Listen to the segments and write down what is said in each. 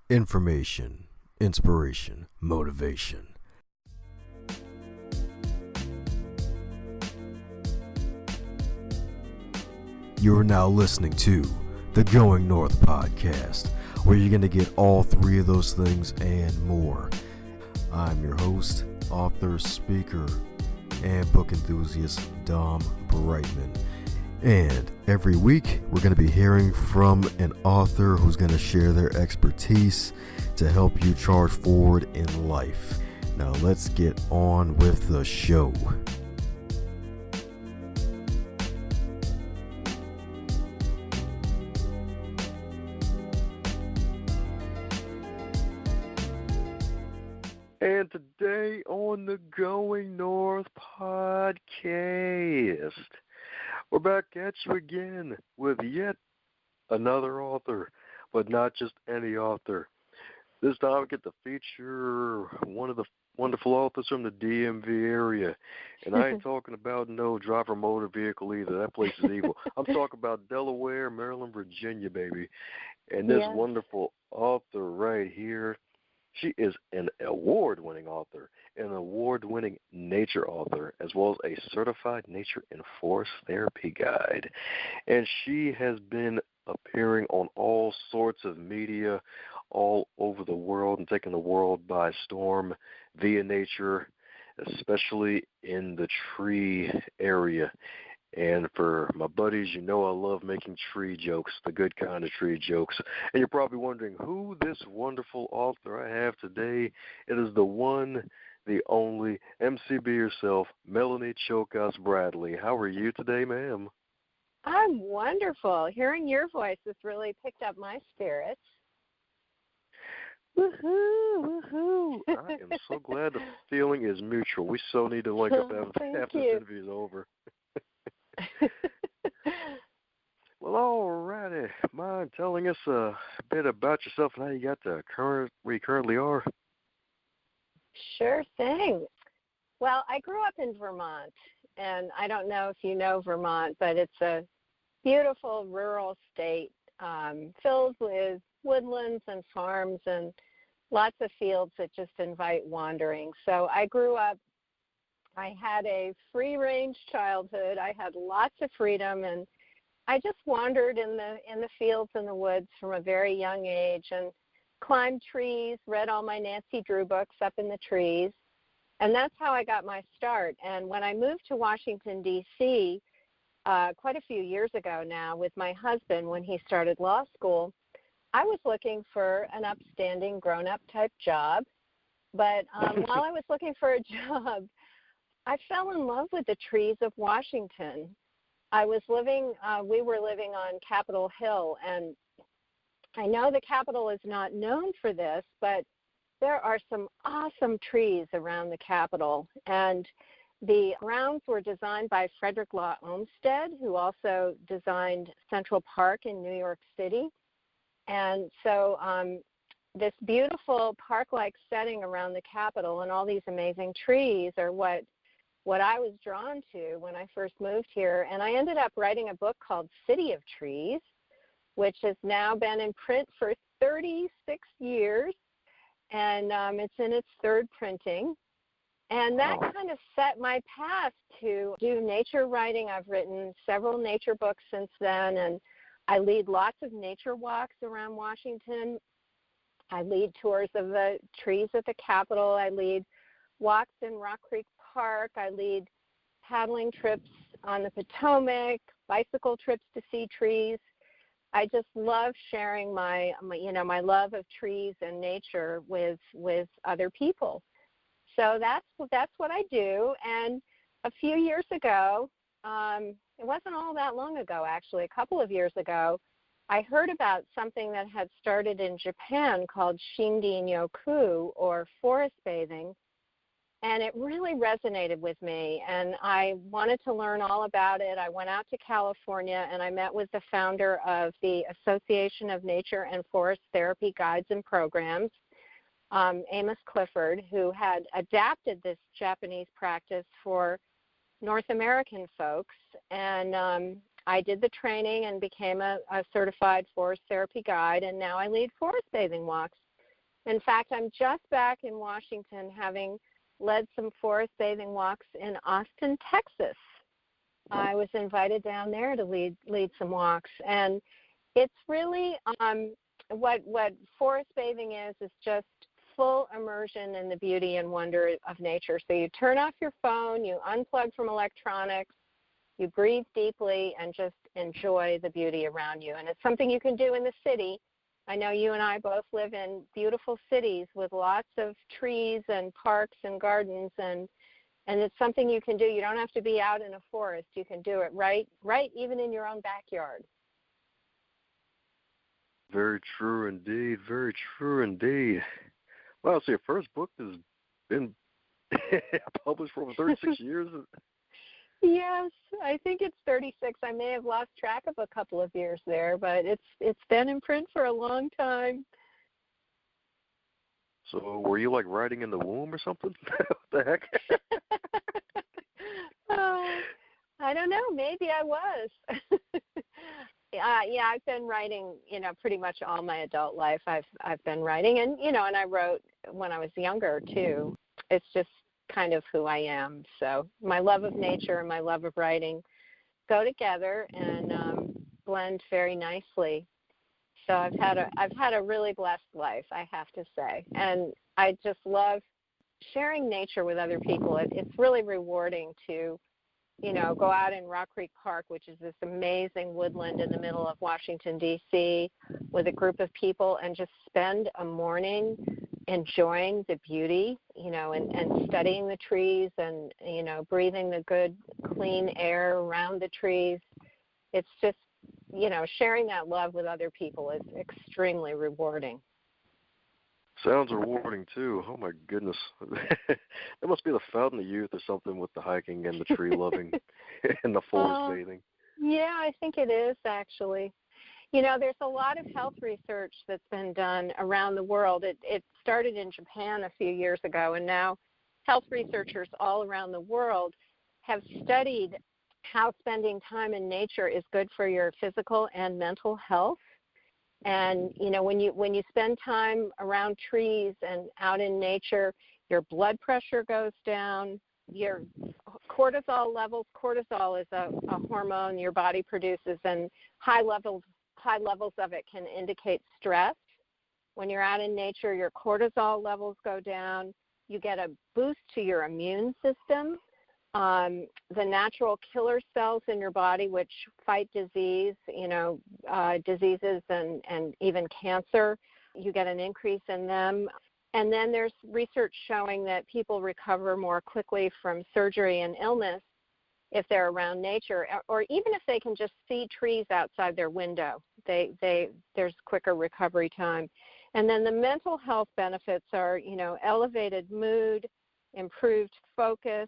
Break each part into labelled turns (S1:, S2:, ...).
S1: Information, inspiration, motivation. You are now listening to the Going North podcast, where you're going to get all three of those things and more. I'm your host, author, speaker, and book enthusiast, Dom Brightman. And every week, we're going to be hearing from an author who's going to share their expertise to help you charge forward in life. Now, let's get on with the show. And today on the Going North podcast, we're back at you again with yet another author, but not just any author. This time I get to feature one of the wonderful authors from the DMV area. And I ain't talking about no driver motor vehicle either. That place is evil. I'm talking about Delaware, Maryland, Virginia, baby. And this wonderful author right here, she is an award-winning author, an award-winning nature author, as well as a certified nature and forest therapy guide. And she has been appearing on all sorts of media all over the world and taking the world by storm via nature, especially in the tree area. And for my buddies, you know I love making tree jokes, the good kind of tree jokes. And you're probably wondering who this wonderful author I have today. It is the one, the only, MCB herself, Melanie Choukas-Bradley. How are you today, ma'am?
S2: I'm wonderful. Hearing your voice has really picked up my spirits.
S1: Woohoo, woohoo. I am so glad the feeling is mutual. We so need to link up after this interview is over. Well, all righty. Mind telling us a bit about yourself and how you got to where you currently are?
S2: Sure thing. Well, I grew up in Vermont, and I don't know if you know Vermont, but it's a beautiful rural state filled with woodlands and farms and lots of fields that just invite wandering. So I grew up, I had a free-range childhood. I had lots of freedom, and I just wandered in the fields and the woods from a very young age and climbed trees, read all my Nancy Drew books up in the trees, and that's how I got my start. And when I moved to Washington, D.C., quite a few years ago now with my husband when he started law school, I was looking for an upstanding grown-up type job. But while I was looking for a job, I fell in love with the trees of Washington. We were living on Capitol Hill, and I know the Capitol is not known for this, but there are some awesome trees around the Capitol. And the grounds were designed by Frederick Law Olmsted, who also designed Central Park in New York City. And so this beautiful park-like setting around the Capitol and all these amazing trees are what I was drawn to when I first moved here. And I ended up writing a book called City of Trees, which has now been in print for 36 years, and it's in its third printing. And that kind of set my path to do nature writing. I've written several nature books since then, and I lead lots of nature walks around Washington. I lead tours of the trees at the Capitol. I lead walks in Rock Creek Park. I lead paddling trips on the Potomac, bicycle trips to see trees. I just love sharing my love of trees and nature with other people. So that's what I do. And a few years ago, it wasn't all that long ago actually, a couple of years ago, I heard about something that had started in Japan called Shindin-yoku, or forest bathing. And it really resonated with me, and I wanted to learn all about it. I went out to California, and I met with the founder of the Association of Nature and Forest Therapy Guides and Programs, Amos Clifford, who had adapted this Japanese practice for North American folks. And I did the training and became a certified forest therapy guide, and now I lead forest bathing walks. In fact, I'm just back in Washington, having led some forest bathing walks in Austin, Texas. I was invited down there to lead some walks, and it's really what forest bathing is just full immersion in the beauty and wonder of nature. So you turn off your phone, you unplug from electronics, you breathe deeply, and just enjoy the beauty around you. And it's something you can do in the city. I know you and I both live in beautiful cities with lots of trees and parks and gardens, and it's something you can do. You don't have to be out in a forest. You can do it right even in your own backyard.
S1: Very true indeed. Very true indeed. Wow, so your first book has been published for over 36 years?
S2: Yes, I think it's 36. I may have lost track of a couple of years there, but it's been in print for a long time.
S1: So were you like riding in the womb or something? What the heck?
S2: I don't know. Maybe I was. Yeah, I've been writing, pretty much all my adult life. I've been writing, and and I wrote when I was younger too. It's just kind of who I am. So my love of nature and my love of writing go together and blend very nicely. So I've had a really blessed life, I have to say, and I just love sharing nature with other people. It's really rewarding to go out in Rock Creek Park, which is this amazing woodland in the middle of Washington, D.C., with a group of people and just spend a morning enjoying the beauty, and studying the trees and, breathing the good, clean air around the trees. It's just, sharing that love with other people is extremely rewarding.
S1: Sounds rewarding, too. Oh, my goodness. That must be the fountain of youth or something with the hiking and the tree loving and the forest bathing.
S2: Yeah, I think it is, actually. There's a lot of health research that's been done around the world. It started in Japan a few years ago, and now health researchers all around the world have studied how spending time in nature is good for your physical and mental health. And when you spend time around trees and out in nature, your blood pressure goes down, your cortisol is a hormone your body produces, and high levels of it can indicate stress. When you're out in nature, your cortisol levels go down. You get a boost to your immune system. The natural killer cells in your body, which fight disease, diseases and even cancer, you get an increase in them. And then there's research showing that people recover more quickly from surgery and illness if they're around nature, or even if they can just see trees outside their window. There's quicker recovery time. And then the mental health benefits are, elevated mood, improved focus,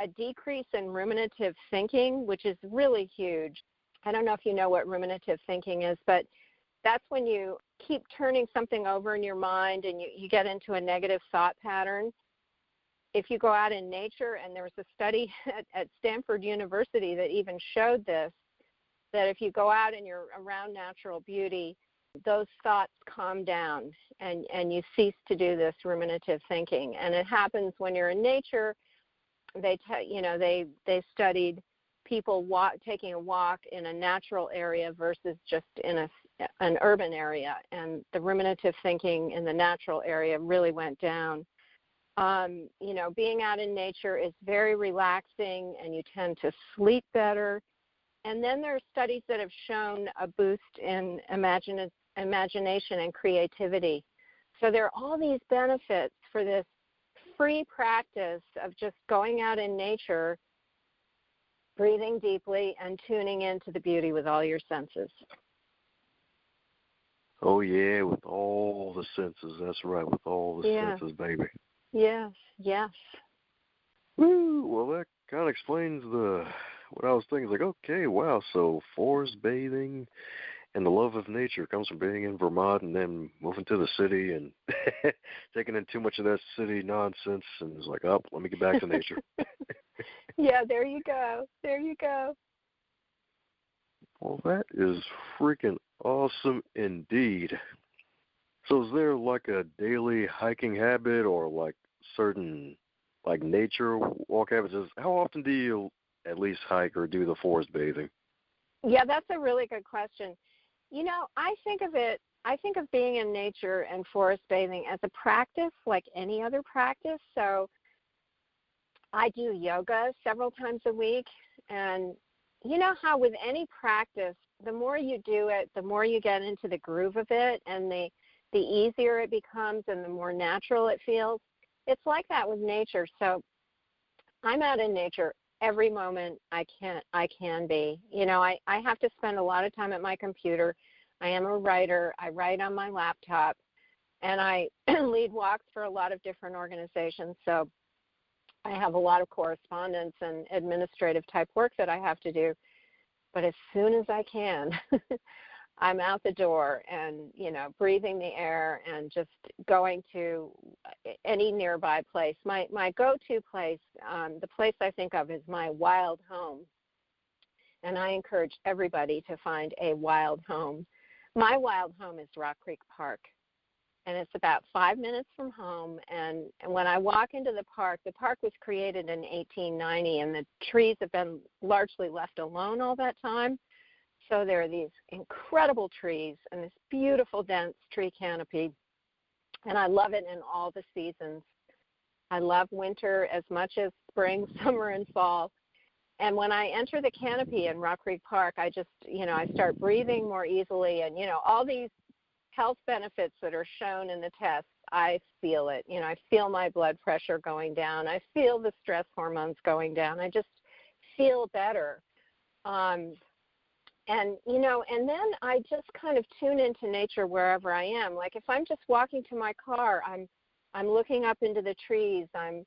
S2: a decrease in ruminative thinking, which is really huge. I don't know if you know what ruminative thinking is, but that's when you keep turning something over in your mind and you get into a negative thought pattern. If you go out in nature, and there was a study at Stanford University that even showed this, that if you go out and you're around natural beauty, those thoughts calm down and you cease to do this ruminative thinking. And it happens when you're in nature. They studied people taking a walk in a natural area versus just in an urban area, and the ruminative thinking in the natural area really went down. Being out in nature is very relaxing, and you tend to sleep better. And then there are studies that have shown a boost in imagination and creativity. So there are all these benefits for this free practice of just going out in nature, breathing deeply, and tuning into the beauty with all your senses.
S1: Oh, yeah, with all the senses. That's right, with all the senses, baby.
S2: Yes.
S1: Woo! Well, that kind of explains what I was thinking. It's like, okay, wow, so forest bathing and the love of nature comes from being in Vermont and then moving to the city and taking in too much of that city nonsense, and it's like, oh, let me get back to nature.
S2: Yeah, there you go.
S1: Well, that is freaking awesome indeed. So is there like a daily hiking habit or like certain like nature walk habits? How often do you at least hike or do the forest bathing?
S2: Yeah, that's a really good question. I think of being in nature and forest bathing as a practice like any other practice. So I do yoga several times a week. And you know how with any practice, the more you do it, the more you get into the groove of it and the easier it becomes and the more natural it feels. It's like that with nature. So I'm out in nature every moment I can be. I have to spend a lot of time at my computer. I am a writer. I write on my laptop and I lead walks for a lot of different organizations. So I have a lot of correspondence and administrative type work that I have to do. But as soon as I can, I'm out the door and, breathing the air and just going to any nearby place. My go-to place, the place I think of is my wild home. And I encourage everybody to find a wild home. My wild home is Rock Creek Park. And it's about 5 minutes from home. And when I walk into the park was created in 1890, and the trees have been largely left alone all that time. So there are these incredible trees and this beautiful dense tree canopy. And I love it in all the seasons. I love winter as much as spring, summer, and fall. And when I enter the canopy in Rock Creek Park, I just, I start breathing more easily. And, all these health benefits that are shown in the tests, I feel it. I feel my blood pressure going down. I feel the stress hormones going down. I just feel better. And then I just kind of tune into nature wherever I am. Like if I'm just walking to my car, I'm looking up into the trees. I'm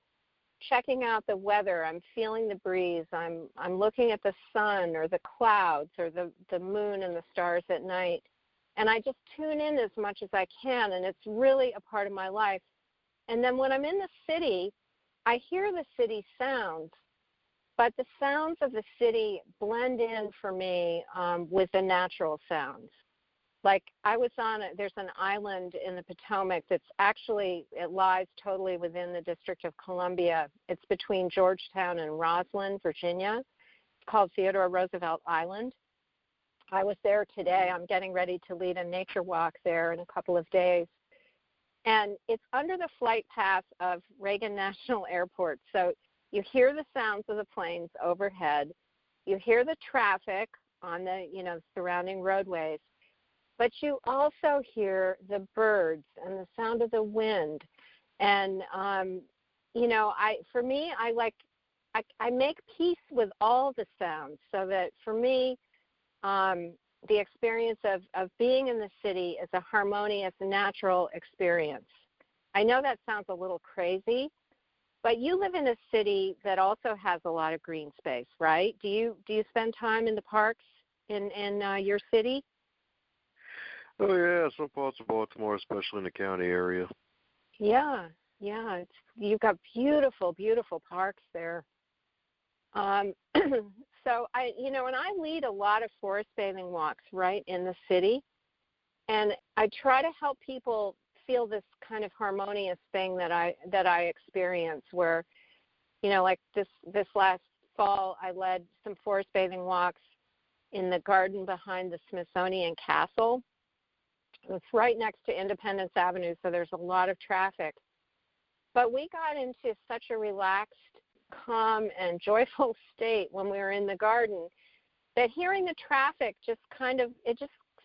S2: checking out the weather. I'm feeling the breeze. I'm looking at the sun or the clouds or the moon and the stars at night. And I just tune in as much as I can, and it's really a part of my life. And then when I'm in the city, I hear the city sounds, but the sounds of the city blend in for me with the natural sounds. Like I was there's an island in the Potomac that's actually, it lies totally within the District of Columbia. It's between Georgetown and Roslyn, Virginia. It's called Theodore Roosevelt Island. I was there today. I'm getting ready to lead a nature walk there in a couple of days. And it's under the flight path of Reagan National Airport. So you hear the sounds of the planes overhead. You hear the traffic on the, surrounding roadways. But you also hear the birds and the sound of the wind. And, I make peace with all the sounds so that for me, the experience of being in the city is a harmonious, natural experience. I know that sounds a little crazy, but you live in a city that also has a lot of green space, right? Do you spend time in the parks in your city?
S1: Oh yeah, some parts of Baltimore, especially in the county area.
S2: Yeah. You've got beautiful, beautiful parks there. So and I lead a lot of forest bathing walks right in the city, and I try to help people feel this kind of harmonious thing that I experience where, like this last fall, I led some forest bathing walks in the garden behind the Smithsonian Castle. It's right next to Independence Avenue, so there's a lot of traffic. But we got into such a relaxed, calm, and joyful state when we were in the garden that hearing the traffic just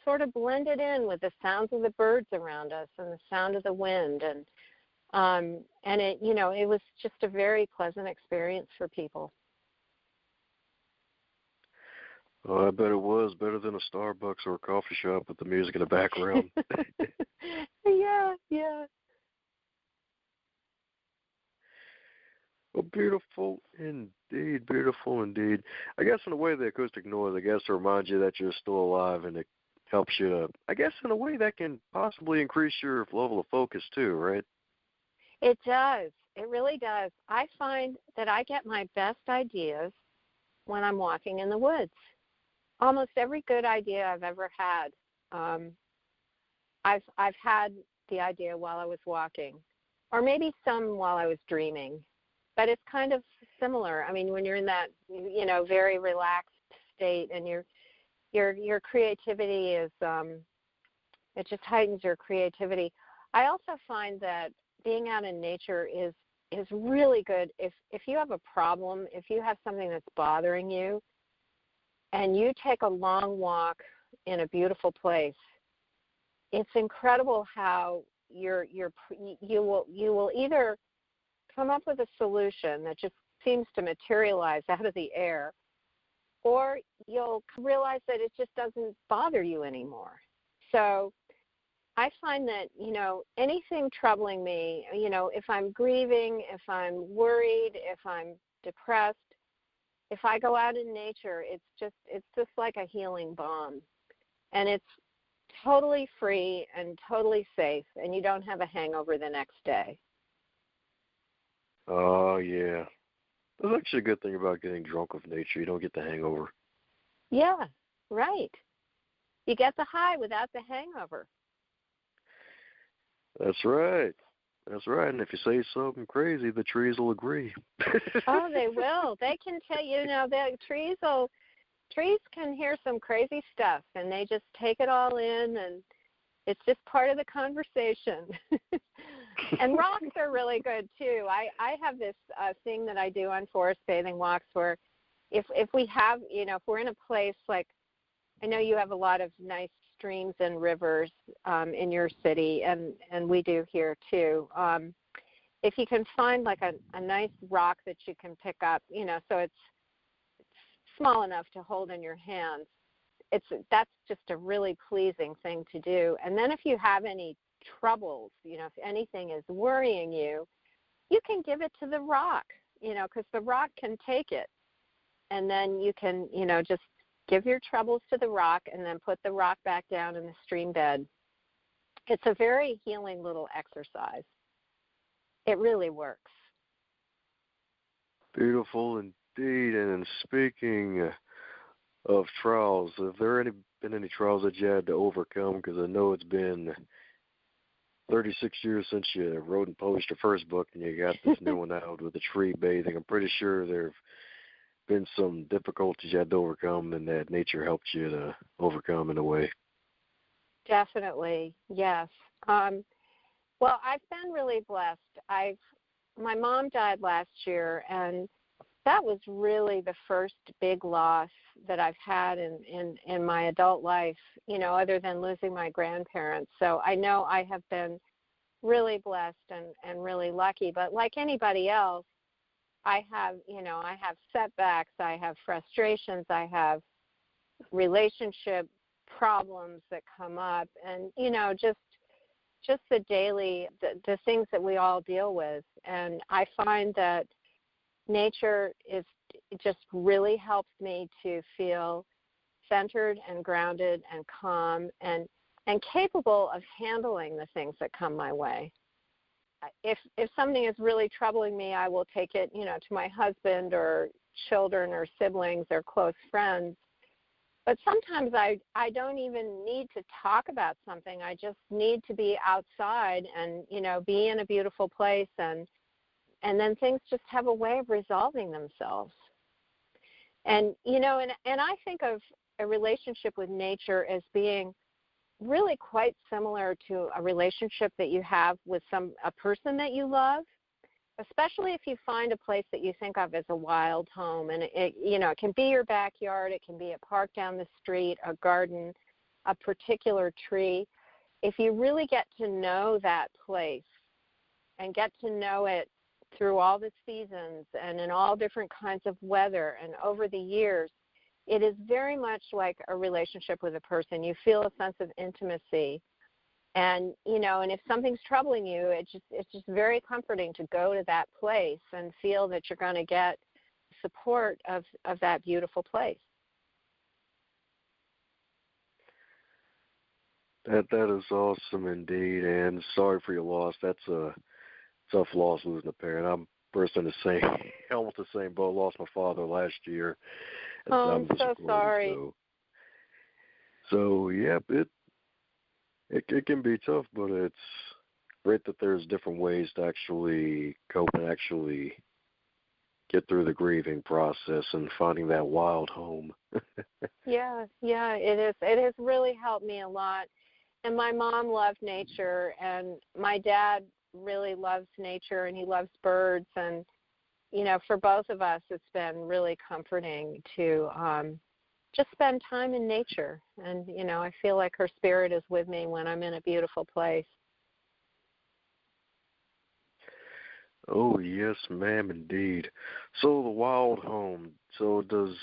S2: sort of blended in with the sounds of the birds around us and the sound of the wind. And it was just a very pleasant experience for people.
S1: Oh, I bet it was better than a Starbucks or a coffee shop with the music in the background.
S2: Yeah.
S1: Well, beautiful indeed, beautiful indeed. I guess in a way the acoustic noise, reminds you that you're still alive, and it helps you to, in a way that can possibly increase your level of focus too, right?
S2: It does. It really does. I find that I get my best ideas when I'm walking in the woods. Almost every good idea I've ever had, I've had the idea while I was walking, or maybe some while I was dreaming. But it's kind of similar. I mean, when you're in that, very relaxed state, and your creativity is, it just heightens your creativity. I also find that being out in nature is really good if you have a problem, if you have something that's bothering you, and you take a long walk in a beautiful place. It's incredible how you will either come up with a solution that just seems to materialize out of the air, or you'll realize that it just doesn't bother you anymore. So I find that, anything troubling me, if I'm grieving, if I'm worried, if I'm depressed, if I go out in nature, it's just like a healing balm. And it's totally free and totally safe, and you don't have a hangover the next day.
S1: Oh, yeah. That's actually a good thing about getting drunk with nature. You don't get the hangover.
S2: Yeah, right. You get the high without the hangover.
S1: That's right. That's right. And if you say something crazy, the trees will agree.
S2: Oh, they will. They can tell the trees can hear some crazy stuff, and they just take it all in, and it's just part of the conversation. And rocks are really good too. I have this thing that I do on forest bathing walks where if we have, if we're in a place like, I know you have a lot of nice streams and rivers in your city, and we do here too. If you can find like a nice rock that you can pick up, so it's small enough to hold in your hands, that's just a really pleasing thing to do. And then if you have any troubles, if anything is worrying you, you can give it to the rock, because the rock can take it. And then you can, just give your troubles to the rock and then put the rock back down in the stream bed. It's a very healing little exercise. It really works.
S1: Beautiful indeed. And speaking of trials, have there been any trials that you had to overcome? Because I know it's been 36 years since you wrote and published your first book, and you got this new one out with the tree bathing. I'm pretty sure there have been some difficulties you had to overcome, and that nature helped you to overcome in a way.
S2: Definitely, yes. Well, I've been really blessed. My mom died last year, and that was really the first big loss that I've had in my adult life, other than losing my grandparents. So I know I have been really blessed and really lucky. But like anybody else, I have setbacks, I have frustrations, I have relationship problems that come up, and, just the daily, the things that we all deal with. And I find that nature just really helps me to feel centered and grounded and calm and capable of handling the things that come my way. If something is really troubling me, I will take it, to my husband or children or siblings or close friends. But sometimes I don't even need to talk about something. I just need to be outside and, be in a beautiful place, and then things just have a way of resolving themselves. And, and I think of a relationship with nature as being really quite similar to a relationship that you have with a person that you love, especially if you find a place that you think of as a wild home. And it can be your backyard, it can be a park down the street, a garden, a particular tree. If you really get to know that place and get to know it through all the seasons and in all different kinds of weather and over the years, it is very much like a relationship with a person. You feel a sense of intimacy. And, and if something's troubling you, it's just very comforting to go to that place and feel that you're going to get support of that beautiful place.
S1: That is awesome indeed, and sorry for your loss. That's a tough loss, losing a parent. I'm in the same, almost the same boat. Lost my father last year.
S2: Oh, I'm so sorry.
S1: So yeah, it can be tough, but great that there's different ways to actually cope and actually get through the grieving process and finding that wild home.
S2: Yeah, it is. It has really helped me a lot. And my mom loved nature, and my dad really loves nature, and he loves birds. And, for both of us, it's been really comforting to just spend time in nature. And, I feel like her spirit is with me when I'm in a beautiful place.
S1: Oh, yes, ma'am, indeed. So the wild home. So does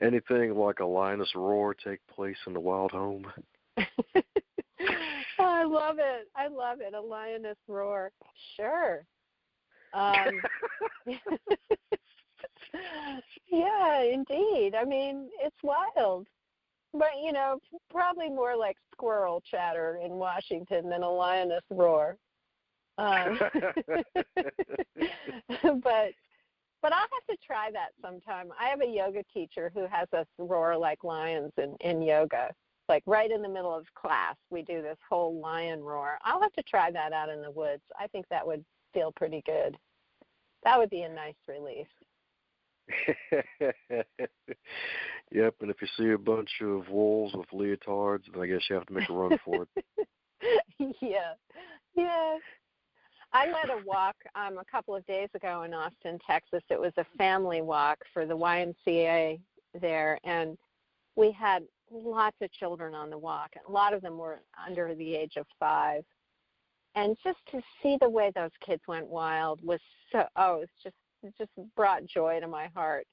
S1: anything like a lioness roar take place in the wild home?
S2: Oh, I love it. I love it. A lioness roar. Sure. Yeah, indeed. I mean, it's wild. But, probably more like squirrel chatter in Washington than a lioness roar. But I'll have to try that sometime. I have a yoga teacher who has us roar like lions in yoga. Like right in the middle of class, we do this whole lion roar. I'll have to try that out in the woods. I think that would feel pretty good. That would be a nice relief.
S1: Yep, and if you see a bunch of wolves with leotards, then I guess you have to make a run for
S2: it. Yeah. I led a walk a couple of days ago in Austin, Texas. It was a family walk for the YMCA there, and we had lots of children on the walk. A lot of them were under the age of 5. And just to see the way those kids went wild was it just brought joy to my heart.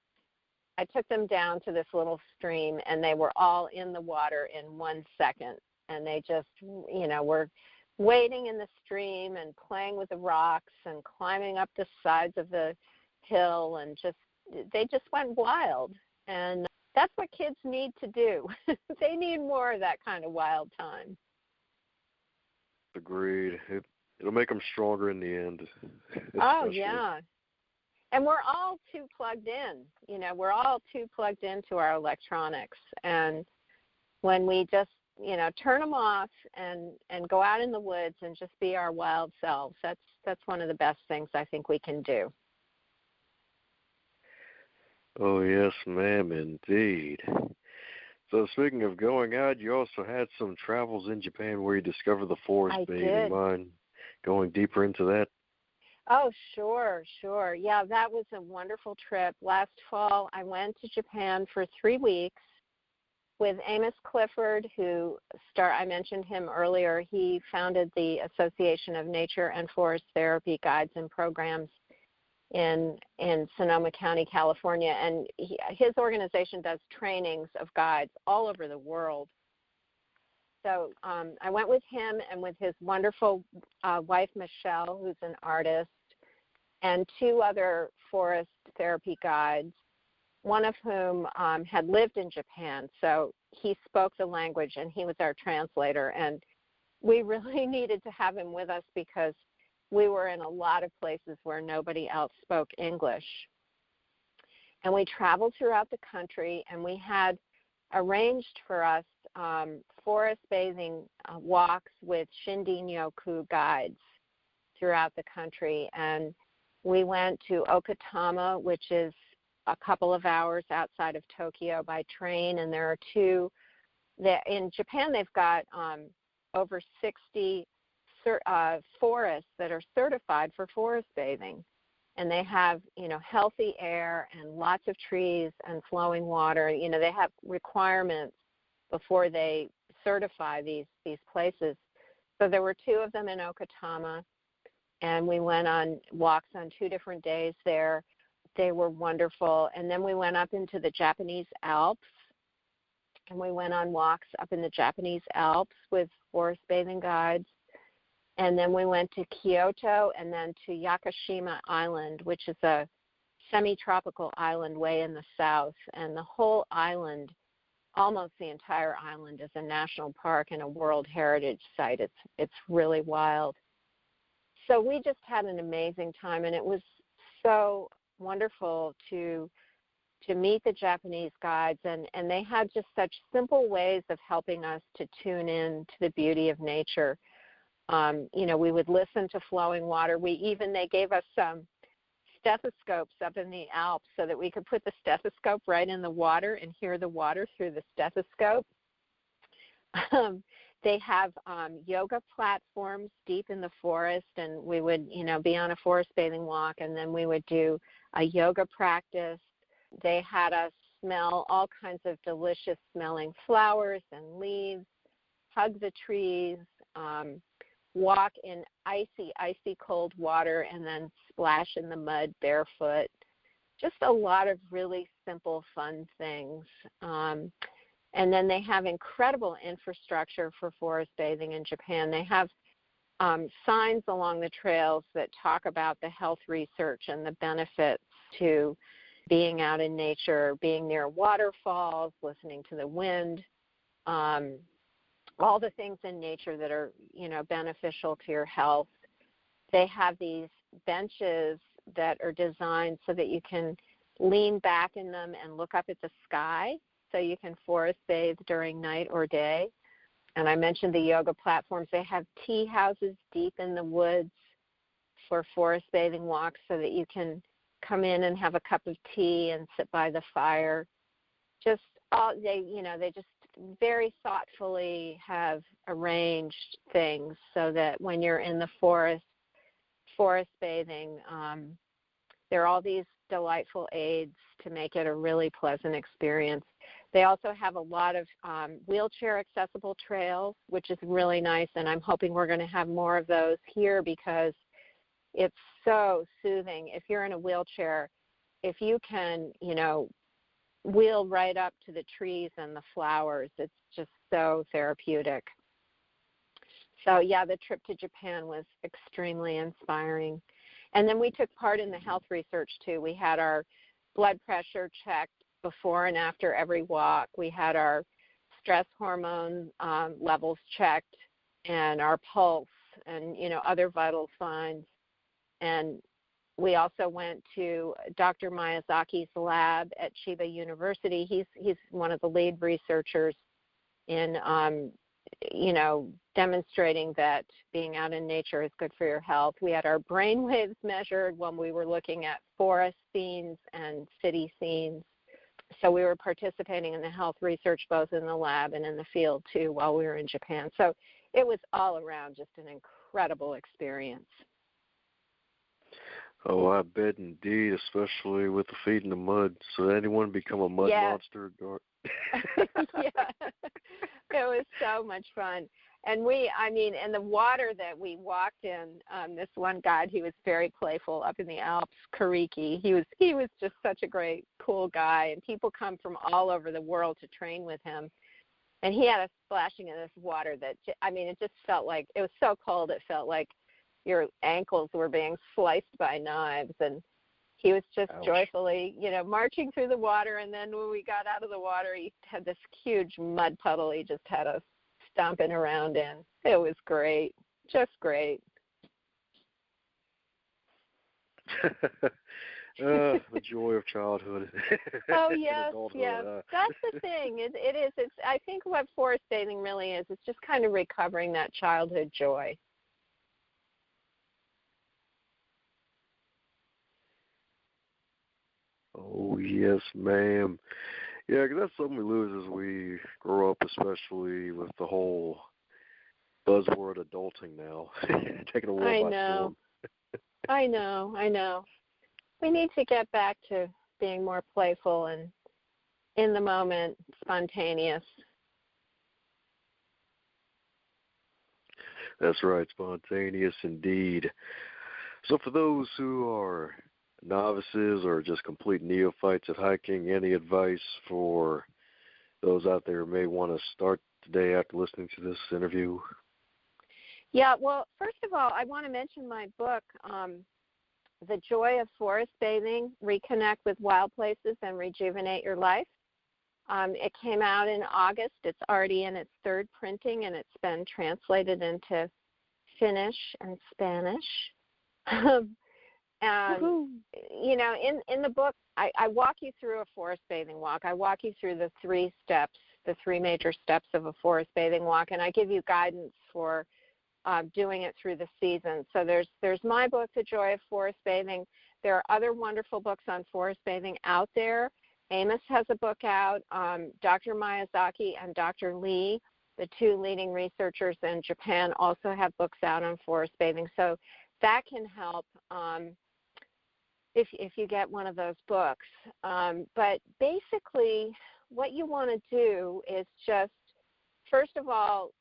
S2: I took them down to this little stream, and they were all in the water in 1 second. And they just, were wading in the stream and playing with the rocks and climbing up the sides of the hill, and they just went wild. And that's what kids need to do. They need more of that kind of wild time.
S1: Agreed. It'll make them stronger in the end.
S2: Oh, yeah. And we're all too plugged in. We're all too plugged into our electronics. And when we just, turn them off and go out in the woods and just be our wild selves, that's one of the best things I think we can do.
S1: Oh, yes, ma'am, indeed. So speaking of going out, you also had some travels in Japan where you discovered the forest bathing.
S2: Did.
S1: Mind going deeper into that?
S2: Oh, sure. Yeah, that was a wonderful trip. Last fall, I went to Japan for 3 weeks with Amos Clifford, I mentioned him earlier. He founded the Association of Nature and Forest Therapy Guides and Programs in Sonoma County, California. And his organization does trainings of guides all over the world. So I went with him and with his wonderful wife, Michelle, who's an artist, and 2 other forest therapy guides, one of whom had lived in Japan. So he spoke the language, and he was our translator. And we really needed to have him with us because we were in a lot of places where nobody else spoke English. And we traveled throughout the country, and we had arranged for us forest bathing walks with Shindin-yoku guides throughout the country. And we went to Okatama, which is a couple of hours outside of Tokyo by train, and there are 2. In Japan, they've got over 60 forests that are certified for forest bathing. And they have, healthy air and lots of trees and flowing water. They have requirements before they certify these places. So there were 2 of them in Okatama, and we went on walks on 2 different days there. They were wonderful. And then we went up into the Japanese Alps, and we went on walks up in the Japanese Alps with forest bathing guides. And then we went to Kyoto and then to Yakushima Island, which is a semi-tropical island way in the south. And the whole island, almost the entire island, is a national park and a World Heritage Site. It's really wild. So we just had an amazing time, and it was so wonderful to meet the Japanese guides. And they had just such simple ways of helping us to tune in to the beauty of nature. We would listen to flowing water. They gave us some stethoscopes up in the Alps so that we could put the stethoscope right in the water and hear the water through the stethoscope. They have yoga platforms deep in the forest, and we would, be on a forest bathing walk, and then we would do a yoga practice. They had us smell all kinds of delicious smelling flowers and leaves, hug the trees, walk in icy cold water, and then splash in the mud barefoot. Just a lot of really simple, fun things. And then they have incredible infrastructure for forest bathing in Japan. They have signs along the trails that talk about the health research and the benefits to being out in nature, being near waterfalls, listening to the wind, all the things in nature that are, beneficial to your health. They have these benches that are designed so that you can lean back in them and look up at the sky, so you can forest bathe during night or day. And I mentioned the yoga platforms. They have tea houses deep in the woods for forest bathing walks so that you can come in and have a cup of tea and sit by the fire. They just very thoughtfully have arranged things so that when you're in the forest bathing, there are all these delightful aids to make it a really pleasant experience. They also have a lot of wheelchair accessible trails, which is really nice, and I'm hoping we're going to have more of those here because it's so soothing. If you're in a wheelchair, if you can, wheel right up to the trees and the flowers, it's just so therapeutic. So, yeah, the trip to Japan was extremely inspiring. And then we took part in the health research, too. We had our blood pressure checked before and after every walk. We had our stress hormone levels checked and our pulse and, other vital signs. And we also went to Dr. Miyazaki's lab at Chiba University. He's one of the lead researchers in, demonstrating that being out in nature is good for your health. We had our brain waves measured when we were looking at forest scenes and city scenes. So we were participating in the health research both in the lab and in the field, too, while we were in Japan. So it was all around just an incredible experience.
S1: Oh, I bet indeed, especially with the feet in the mud. So anyone become a mud monster?
S2: Yeah, it was so much fun. And and the water that we walked in, this one guide, he was very playful up in the Alps, Kariki. He was just such a great, cool guy, and people come from all over the world to train with him. And he had us splashing in this water that, it just felt like, it was so cold, it felt like your ankles were being sliced by knives, and he was just joyfully, marching through the water. And then when we got out of the water, he had this huge mud puddle he just had us stomping around in. It was great, just great.
S1: The joy of childhood.
S2: Oh, yes. That's the thing. It is. It's. I think what forest bathing really is, it's just kind of recovering that childhood joy.
S1: Oh, yes, ma'am. Yeah, 'cause that's something we lose as we grow up, especially with the whole buzzword adulting now. Taking a world by storm.
S2: I know. We need to get back to being more playful and in the moment, spontaneous.
S1: That's right, spontaneous indeed. So for those who are novices or just complete neophytes at hiking, any advice for those out there who may want to start today after listening to this interview?
S2: Yeah, well, first of all, I want to mention my book, The Joy of Forest Bathing, Reconnect with Wild Places and Rejuvenate Your Life. It came out in August. It's already in its third printing, and it's been translated into Finnish and Spanish. And, in the book, I walk you through a forest bathing walk. I walk you through the three major steps of a forest bathing walk, and I give you guidance for doing it through the season. So there's my book, The Joy of Forest Bathing. There are other wonderful books on forest bathing out there. Amos has a book out. Dr. Miyazaki and Dr. Lee, the two leading researchers in Japan, also have books out on forest bathing. So that can help if you get one of those books. But basically, what you want to do is just, first of all,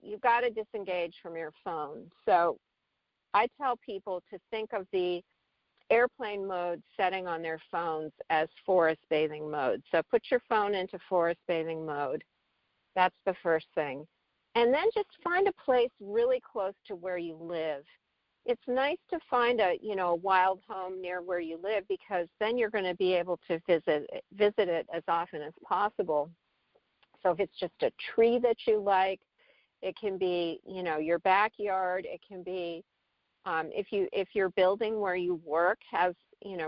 S2: you've got to disengage from your phone. So I tell people to think of the airplane mode setting on their phones as forest bathing mode. So put your phone into forest bathing mode. That's the first thing. And then just find a place really close to where you live. It's nice to find a wild home near where you live, because then you're going to be able to visit it as often as possible. So if it's just a tree that you like, it can be, your backyard. It can be if your building where you work has,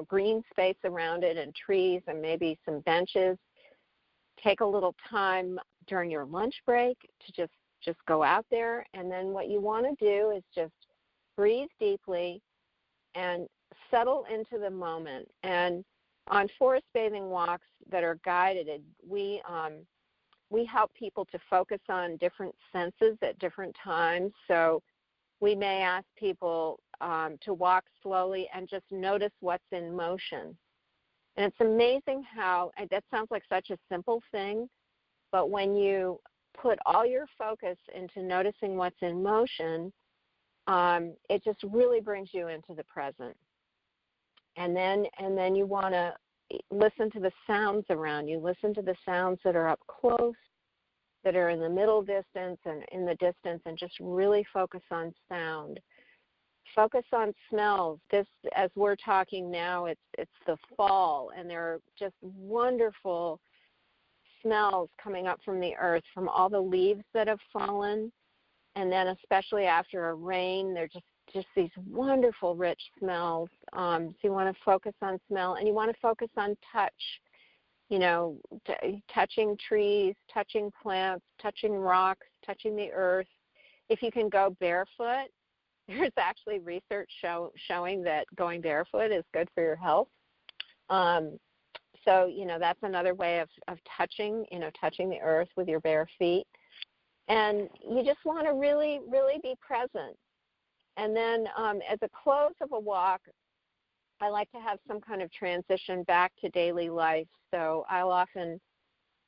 S2: green space around it and trees and maybe some benches. Take a little time during your lunch break to just go out there. And then what you want to do is just breathe deeply and settle into the moment. And on forest bathing walks that are guided, we help people to focus on different senses at different times. So we may ask people to walk slowly and just notice what's in motion. And it's amazing how, that sounds like such a simple thing, but when you put all your focus into noticing what's in motion, it just really brings you into the present. And then you want to listen to the sounds around you. Listen to the sounds that are up close, that are in the middle distance and in the distance, and just really focus on sound. Focus on smells. This, as we're talking now, it's the fall, and there are just wonderful smells coming up from the earth, from all the leaves that have fallen, and then especially after a rain, they're just these wonderful, rich smells. So you want to focus on smell, and you want to focus on touch. Touching trees, touching plants, touching rocks, touching the earth. If you can go barefoot, there's actually research showing that going barefoot is good for your health. So, that's another way of touching the earth with your bare feet. And you just want to really, really be present. And then at the close of a walk, I like to have some kind of transition back to daily life. So I'll often,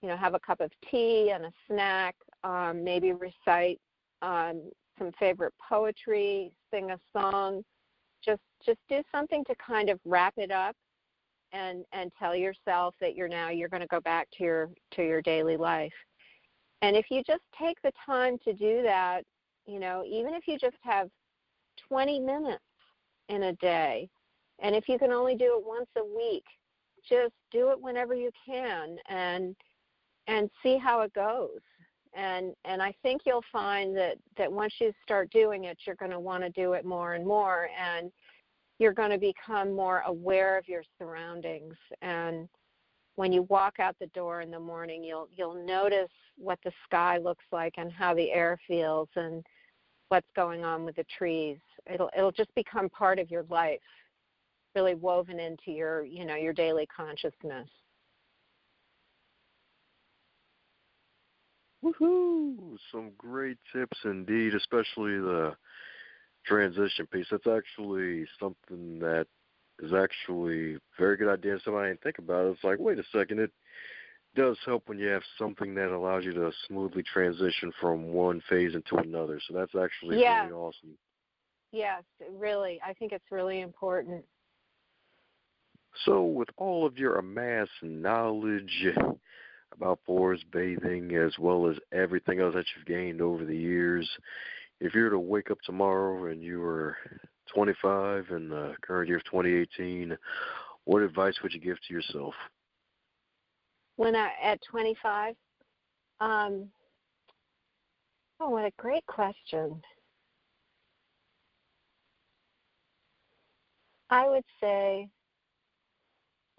S2: have a cup of tea and a snack, maybe recite some favorite poetry, sing a song, just do something to kind of wrap it up and tell yourself that you're going to go back to your daily life. And if you just take the time to do that, even if you just have 20 minutes in a day, and if you can only do it once a week, just do it whenever you can and see how it goes. And I think you'll find that once you start doing it, you're going to want to do it more and more, and you're going to become more aware of your surroundings. And when you walk out the door in the morning, you'll notice what the sky looks like and how the air feels and what's going on with the trees. It'll just become part of your life, really woven into your daily consciousness.
S1: Woohoo! Some great tips indeed, especially the transition piece. That's actually something that is actually a very good idea. Somebody didn't think about it. It's like, wait a second, it does help when you have something that allows you to smoothly transition from one phase into another. So that's actually really awesome.
S2: Yes, really. I think it's really important.
S1: So with all of your amassed knowledge about forest bathing as well as everything else that you've gained over the years, if you were to wake up tomorrow and you were 25 in the current year of 2018, what advice would you give to yourself?
S2: At 25? What a great question. I would say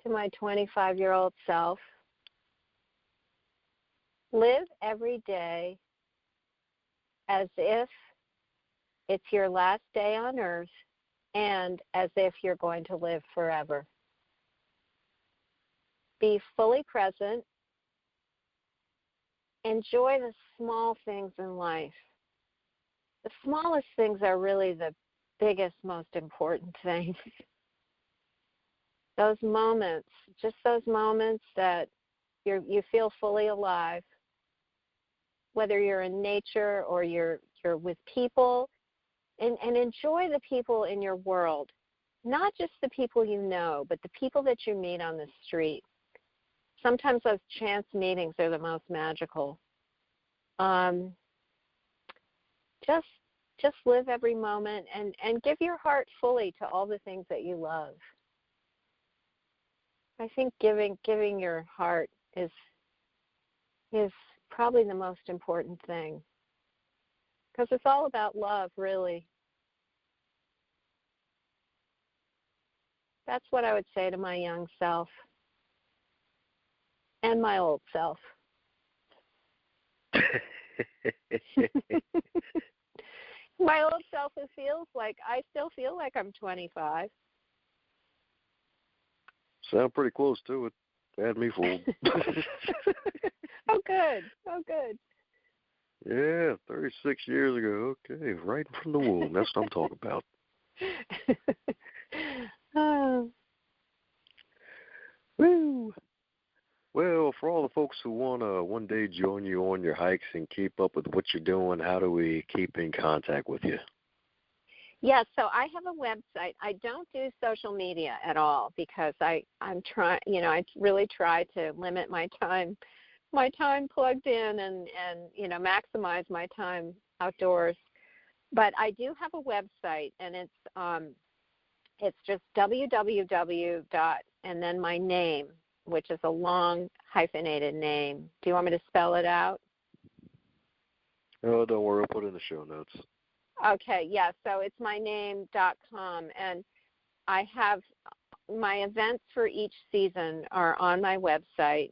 S2: to my 25-year-old self, live every day as if it's your last day on earth, and as if you're going to live forever. Be fully present. Enjoy the small things in life. The smallest things are really the biggest, most important things. Those moments, just those moments that you feel fully alive, whether you're in nature or you're with people, and enjoy the people in your world, not just the people you know, but the people that you meet on the street. Sometimes those chance meetings are the most magical. Just live every moment and give your heart fully to all the things that you love. I think giving your heart is probably the most important thing, because it's all about love, really. That's what I would say to my young self and my old self. My old self, it feels like I still feel like I'm 25.
S1: Sound pretty close to it. Had me fooled.
S2: Oh, good. Oh, good.
S1: Yeah, 36 years ago. Okay, right from the womb. That's what I'm talking about.
S2: Oh.
S1: Woo! Well, for all the folks who want to one day join you on your hikes and keep up with what you're doing, how do we keep in contact with you?
S2: Yeah, so I have a website. I don't do social media at all because I'm trying, I really try to limit my time plugged in and maximize my time outdoors. But I do have a website, and it's just www. and then my name, which is a long hyphenated name. Do you want me to spell it out?
S1: Oh, don't worry. I'll put it in the show notes.
S2: Okay, yeah, so it's myname.com, and I have my events for each season are on my website.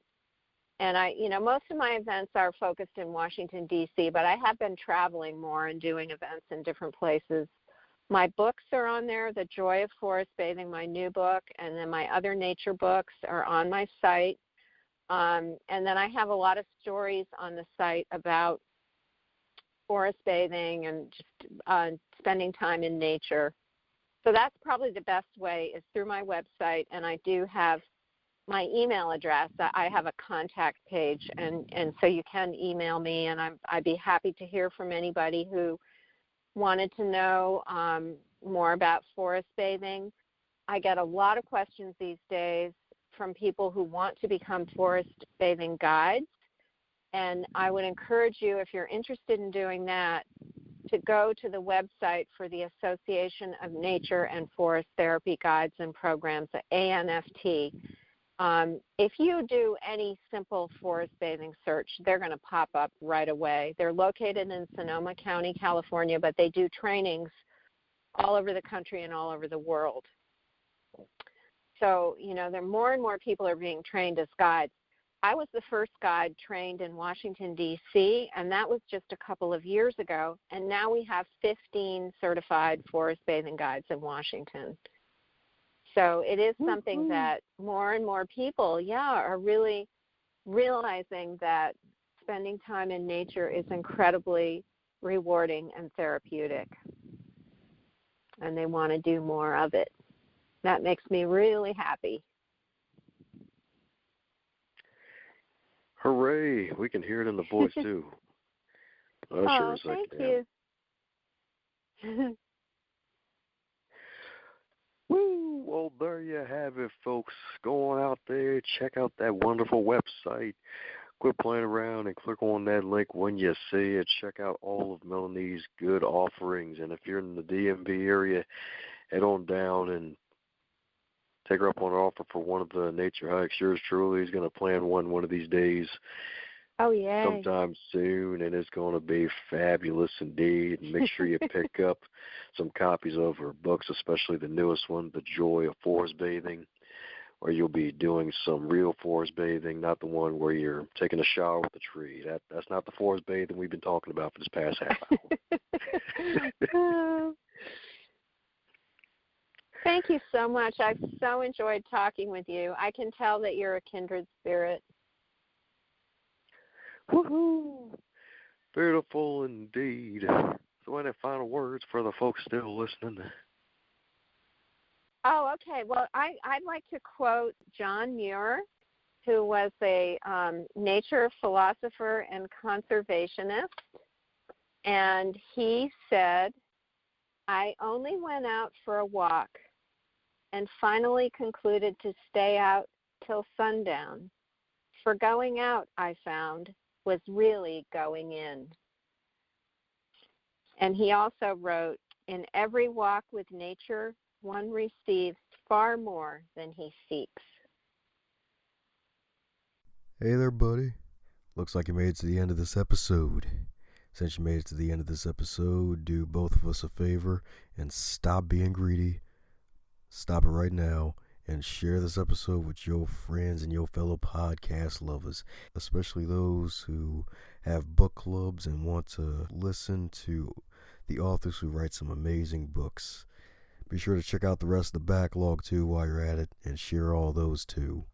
S2: And most of my events are focused in Washington, D.C., but I have been traveling more and doing events in different places. My books are on there, The Joy of Forest Bathing, my new book, and then my other nature books are on my site. And then I have a lot of stories on the site about forest bathing and just spending time in nature. So that's probably the best way is through my website, and I do have my email address. I have a contact page, and so you can email me, and I'd be happy to hear from anybody who wanted to know more about forest bathing. I get a lot of questions these days from people who want to become forest bathing guides, and I would encourage you, if you're interested in doing that, to go to the website for the Association of Nature and Forest Therapy Guides and Programs, the ANFT. If you do any simple forest bathing search, they're going to pop up right away. They're located in Sonoma County, California, but they do trainings all over the country and all over the world. So, there more and more people are being trained as guides. I was the first guide trained in Washington, D.C., and that was just a couple of years ago. And now we have 15 certified forest bathing guides in Washington. So it is something that more and more people, are really realizing that spending time in nature is incredibly rewarding and therapeutic. And they want to do more of it. That makes me really happy.
S1: Hooray! We can hear it in the voice, too. Sure
S2: thank you.
S1: Woo! Well, there you have it, folks. Go on out there, check out that wonderful website. Quit playing around and click on that link when you see it. Check out all of Melanie's good offerings. And if you're in the DMV area, head on down and take her up on an offer for one of the nature hikes. Yours truly is going to plan one of these days.
S2: Oh, yeah.
S1: Sometime soon, and it's going to be fabulous indeed. Make sure you pick up some copies of her books, especially the newest one, The Joy of Forest Bathing. or you'll be doing some real forest bathing, not the one where you're taking a shower with a tree. That's not the forest bathing we've been talking about for this past half hour.
S2: Thank you so much. I've so enjoyed talking with you. I can tell that you're a kindred spirit.
S1: Woohoo! Beautiful indeed. So any final words for the folks still listening?
S2: Oh, okay. Well, I'd like to quote John Muir, who was a nature philosopher and conservationist. And he said, "I only went out for a walk and finally concluded to stay out till sundown. For going out, I found, was really going in." And he also wrote, "In every walk with nature, one receives far more than he seeks."
S3: Hey there, buddy. Looks like you made it to the end of this episode. Since you made it to the end of this episode, do both of us a favor and stop being greedy. Stop it right now and share this episode with your friends and your fellow podcast lovers, especially those who have book clubs and want to listen to the authors who write some amazing books. Be sure to check out the rest of the backlog too while you're at it and share all those too.